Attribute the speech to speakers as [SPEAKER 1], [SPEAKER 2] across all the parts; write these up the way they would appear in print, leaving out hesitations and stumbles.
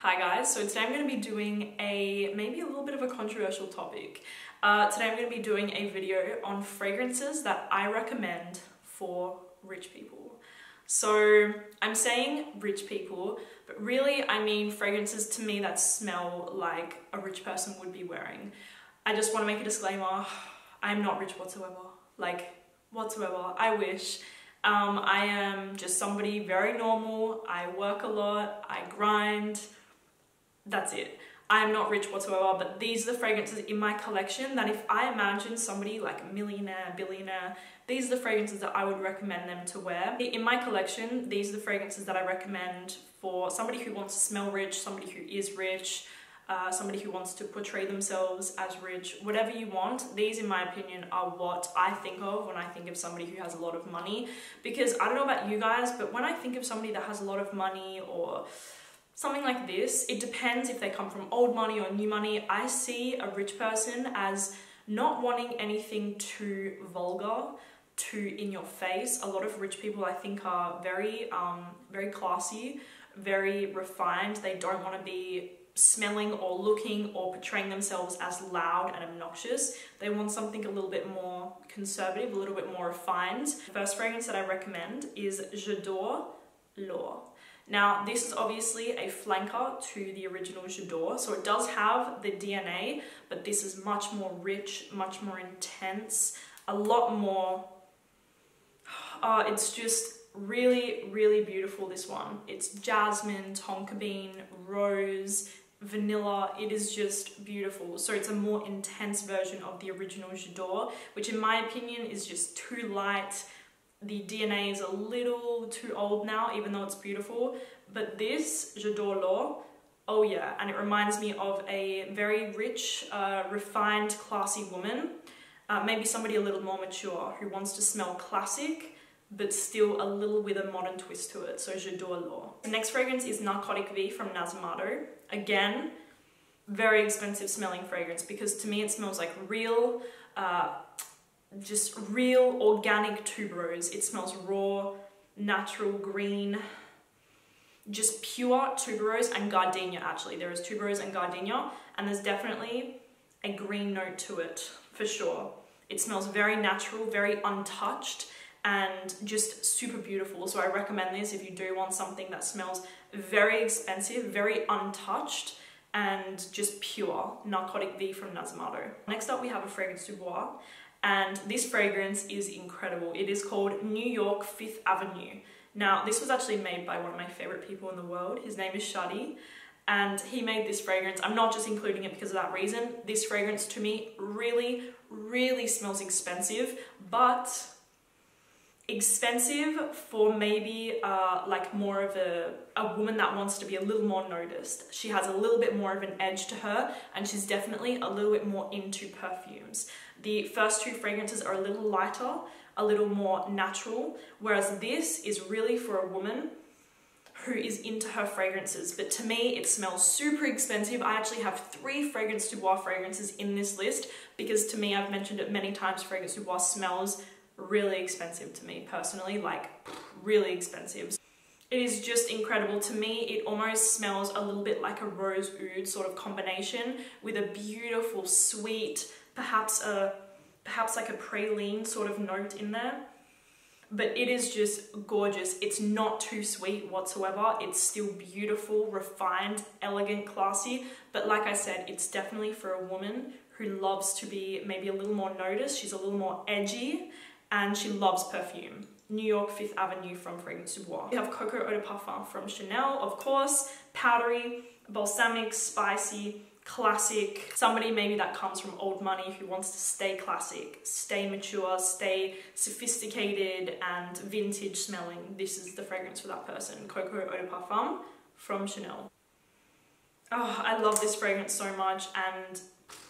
[SPEAKER 1] Hi guys, so today I'm going to be doing maybe a little bit of a controversial topic. Today I'm going to be doing a video on fragrances that I recommend for rich people. So I'm saying rich people, but really I mean fragrances to me that smell like a rich person would be wearing. I just want to make a disclaimer, I'm not rich whatsoever, whatsoever, I wish. I am just somebody very normal, I work a lot, I grind, that's it. I am not rich whatsoever, but these are the fragrances in my collection that if I imagine somebody like a millionaire, billionaire, these are the fragrances that I would recommend them to wear. In my collection, these are the fragrances that I recommend for somebody who wants to smell rich, somebody who is rich, somebody who wants to portray themselves as rich, whatever you want. These, in my opinion, are what I think of when I think of somebody who has a lot of money. Because I don't know about you guys, but when I think of somebody that has a lot of money or something like this, it depends if they come from old money or new money. I see a rich person as not wanting anything too vulgar, too in your face. A lot of rich people I think are very classy, very refined. They don't want to be smelling or looking or portraying themselves as loud and obnoxious. They want something a little bit more conservative, a little bit more refined. The first fragrance that I recommend is Dioramour. Now, this is obviously a flanker to the original Dior, so it does have the DNA, but this is much more rich, much more intense, a lot more, it's just really, really beautiful, this one. It's jasmine, tonka bean, rose, vanilla. It is just beautiful. So it's a more intense version of the original Dior, which in my opinion is just too light. The DNA is a little too old now, even though it's beautiful. But this, Dioramour, oh yeah, and it reminds me of a very rich, refined, classy woman. Maybe somebody a little more mature who wants to smell classic, but still a little with a modern twist to it. So Dioramour. The next fragrance is Narcotic V from Dioramour. Again, very expensive smelling fragrance because to me it smells like real, just real organic tuberose. It smells raw, natural, green, just pure tuberose and gardenia actually. There is tuberose and gardenia, and there's definitely a green note to it for sure. It smells very natural, very untouched, and just super beautiful. So I recommend this if you do want something that smells very expensive, very untouched, and just pure. Narcotic V from Dioramour. Next up we have a fragrance du Bois. And this fragrance is incredible. It is called New York 5th Avenue. Now, this was actually made by one of my favorite people in the world. His name is Shadi, and he made this fragrance. I'm not just including it because of that reason. This fragrance to me really, really smells expensive, but expensive for maybe like more of a woman that wants to be a little more noticed. She has a little bit more of an edge to her, and she's definitely a little bit more into perfumes. The first two fragrances are a little lighter, a little more natural, whereas this is really for a woman who is into her fragrances. But to me, it smells super expensive. I actually have 3 Fragrance du Bois fragrances in this list because to me, I've mentioned it many times, Fragrance du Bois smells really expensive to me personally, like really expensive. It is just incredible. To me, it almost smells a little bit like a rose oud sort of combination with a beautiful, sweet, perhaps like a praline sort of note in there. But it is just gorgeous. It's not too sweet whatsoever. It's still beautiful, refined, elegant, classy. But like I said, it's definitely for a woman who loves to be maybe a little more noticed. She's a little more edgy, and she loves perfume. New York 5th Avenue from Fragrance du Bois. We have Coco EDP from Chanel, of course. Powdery, balsamic, spicy, classic. Somebody maybe that comes from old money who wants to stay classic, stay mature, stay sophisticated and vintage smelling. This is the fragrance for that person. Coco EDP from Chanel. Oh, I love this fragrance so much, and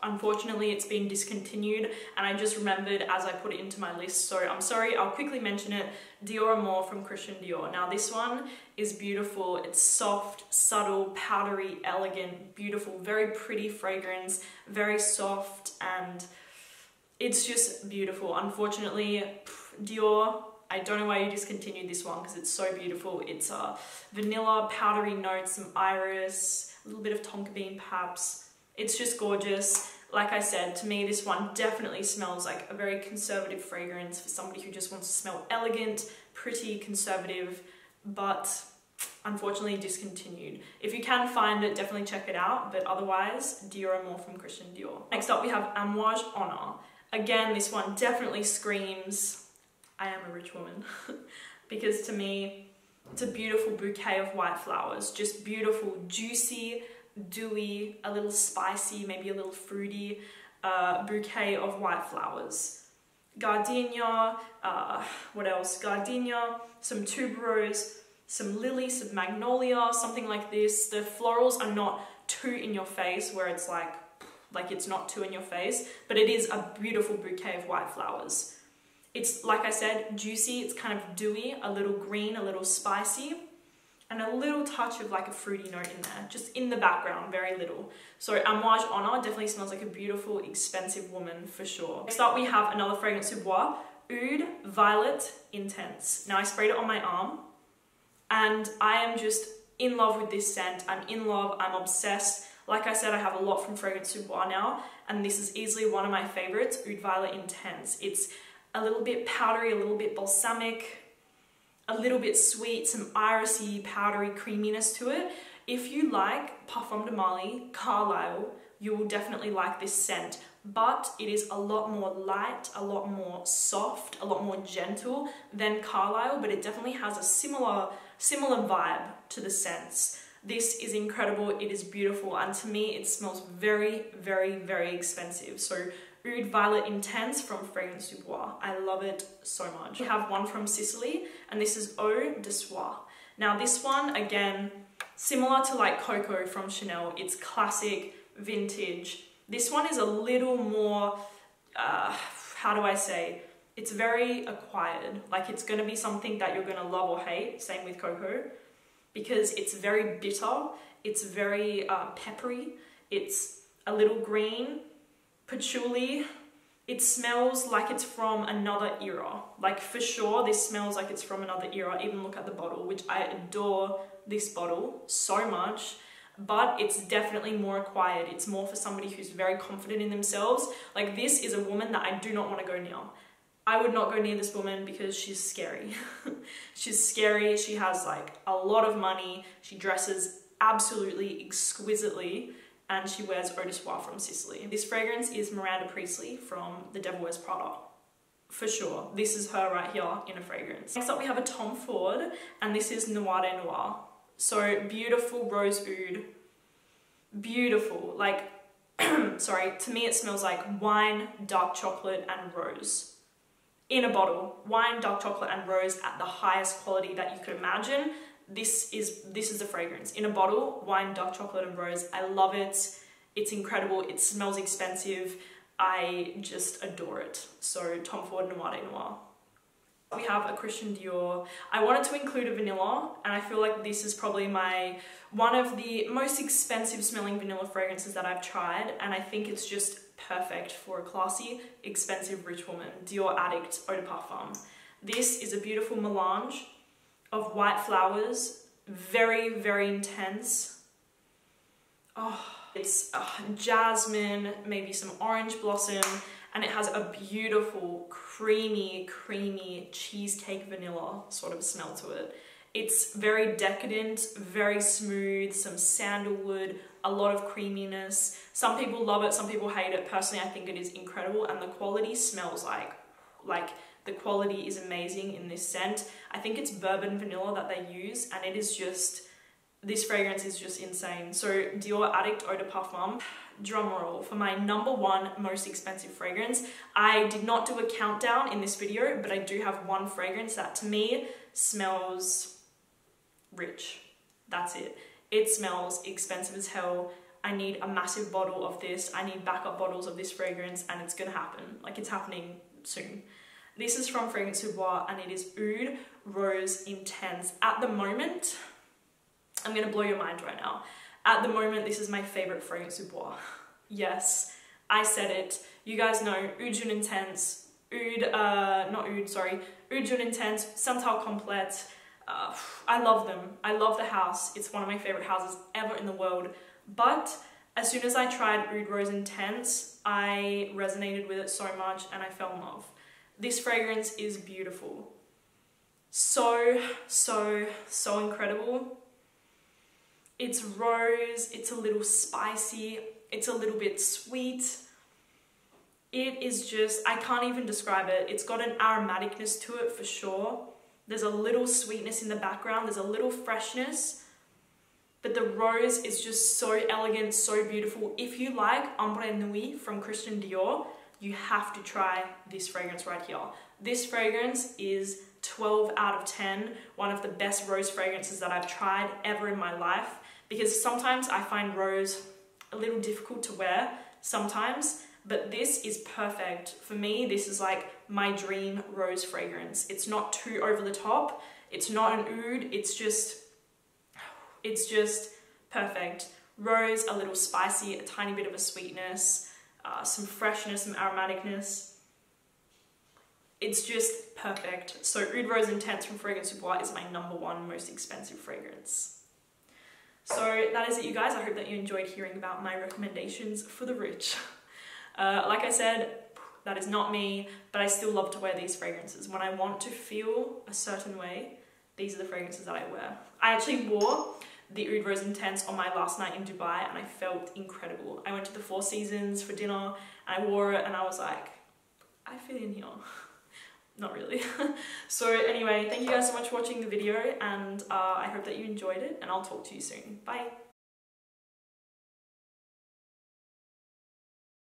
[SPEAKER 1] unfortunately it's been discontinued, and I just remembered as I put it into my list, so I'm sorry, I'll quickly mention it. Dioramour from Christian Dior. Now this one is beautiful. It's soft, subtle, powdery, elegant, beautiful, very pretty fragrance, very soft, and it's just beautiful. Unfortunately, Dior, I don't know why you discontinued this one because it's so beautiful. It's vanilla, powdery notes, some iris, a little bit of tonka bean perhaps. It's just gorgeous. Like I said, to me this one definitely smells like a very conservative fragrance for somebody who just wants to smell elegant, pretty, conservative, but unfortunately discontinued. If you can find it, definitely check it out, but otherwise, Dioramour from Christian Dior. Next up we have Amouage Honor. Again, this one definitely screams, I am a rich woman, because to me, it's a beautiful bouquet of white flowers, just beautiful, juicy, dewy, a little spicy, maybe a little fruity bouquet of white flowers. Gardenia, what else? Gardenia, some tuberose, some lily, some magnolia, something like this. The florals are not too in your face where it's like it's not too in your face, but it is a beautiful bouquet of white flowers. It's, like I said, juicy, it's kind of dewy, a little green, a little spicy, and a little touch of like a fruity note in there, just in the background, very little. So Amouage Honor definitely smells like a beautiful, expensive woman for sure. Next up we have another fragrance of Bois, Oud Violet Intense. Now I sprayed it on my arm, and I am just in love with this scent. I'm in love, I'm obsessed. Like I said, I have a lot from Fragrance du Bois now, and this is easily one of my favorites, Oud Violet Intense. It's a little bit powdery, a little bit balsamic, a little bit sweet, some irisy, powdery creaminess to it. If you like Parfum de Marly, Carlisle, you will definitely like this scent, but it is a lot more light, a lot more soft, a lot more gentle than Carlisle, but it definitely has a similar vibe to the scents. This is incredible, it is beautiful, and to me it smells very, very, very expensive. So Oud Violet Intense from Fragrance du Bois. I love it so much. We have one from Sicily, and this is Eau de Soie. Now this one, again, similar to like Coco from Chanel, it's classic, vintage. This one is a little more, how do I say, it's very acquired. Like it's gonna be something that you're gonna love or hate, same with Coco, because it's very bitter, it's very peppery, it's a little green, patchouli. It smells like it's from another era. Like for sure, this smells like it's from another era. Even look at the bottle, which I adore this bottle so much, but it's definitely more acquired. It's more for somebody who's very confident in themselves. Like this is a woman that I do not want to go near. I would not go near this woman because she's scary. She's scary, she has like a lot of money, she dresses absolutely exquisitely, and she wears Eau de Soie from Sicily. This fragrance is Miranda Priestley from The Devil Wears Prada. For sure, this is her right here in a fragrance. Next up we have a Tom Ford, and this is Noir de Noir. So beautiful rose oud, beautiful, like, sorry, to me it smells like wine, dark chocolate, and rose. In a bottle, wine, dark chocolate, and rose at the highest quality that you could imagine. This is the fragrance. In a bottle, wine, dark chocolate, and rose. I love it. It's incredible. It smells expensive. I just adore it. So Tom Ford Noir de Noir. We have a Christian Dior. I wanted to include a vanilla, and I feel like this is probably one of the most expensive smelling vanilla fragrances that I've tried, and I think it's just perfect for a classy, expensive, rich woman. Dior Addict Eau de Parfum. This is a beautiful melange of white flowers, very, very intense. Oh, it's jasmine, maybe some orange blossom, and it has a beautiful, creamy, creamy cheesecake vanilla sort of smell to it. It's very decadent, very smooth, some sandalwood, a lot of creaminess. Some people love it, some people hate it. Personally, I think it is incredible, and the quality smells like the quality is amazing in this scent. I think it's bourbon vanilla that they use, and it is just, this fragrance is just insane. So Dior Addict Eau de Parfum. Drum roll for my #1 most expensive fragrance. I did not do a countdown in this video, but I do have one fragrance that to me smells rich. That's it. It smells expensive as hell. I need a massive bottle of this. I need backup bottles of this fragrance, and it's gonna happen. Like, it's happening soon. This is from Fragrance du Bois, and it is Oud Rose Intense. At the moment, I'm gonna blow your mind right now. At the moment, this is my favorite Fragrance du Bois. Yes, I said it. You guys know Oud Intense, Oud Jaune Intense, Santal Complete. I love them. I love the house. It's one of my favorite houses ever in the world. But as soon as I tried Oud Rose Intense, I resonated with it so much and I fell in love. This fragrance is beautiful. So, so, so incredible. It's rose, it's a little spicy, it's a little bit sweet. It is just, I can't even describe it. It's got an aromaticness to it for sure. There's a little sweetness in the background, there's a little freshness, but the rose is just so elegant, so beautiful. If you like Ombre Nuit from Christian Dior, you have to try this fragrance right here. This fragrance is 12 out of 10, one of the best rose fragrances that I've tried ever in my life, because sometimes I find rose a little difficult to wear sometimes, but this is perfect. For me, this is like my dream rose fragrance. It's not too over the top, it's not an oud, it's just perfect. Rose, a little spicy, a tiny bit of a sweetness, some freshness, some aromaticness. It's just perfect. So Oud Rose Intense from Fragrance du Bois is my #1 most expensive fragrance. So that is it, you guys. I hope that you enjoyed hearing about my recommendations for the rich. Like I said, that is not me, but I still love to wear these fragrances. When I want to feel a certain way, these are the fragrances that I wear. I actually wore the Oud Rose Intense on my last night in Dubai and I felt incredible. I went to the Four Seasons for dinner and I wore it and I was like, I fit in here. Not really. So anyway, thank you guys so much for watching the video and I hope that you enjoyed it and I'll talk to you soon. Bye.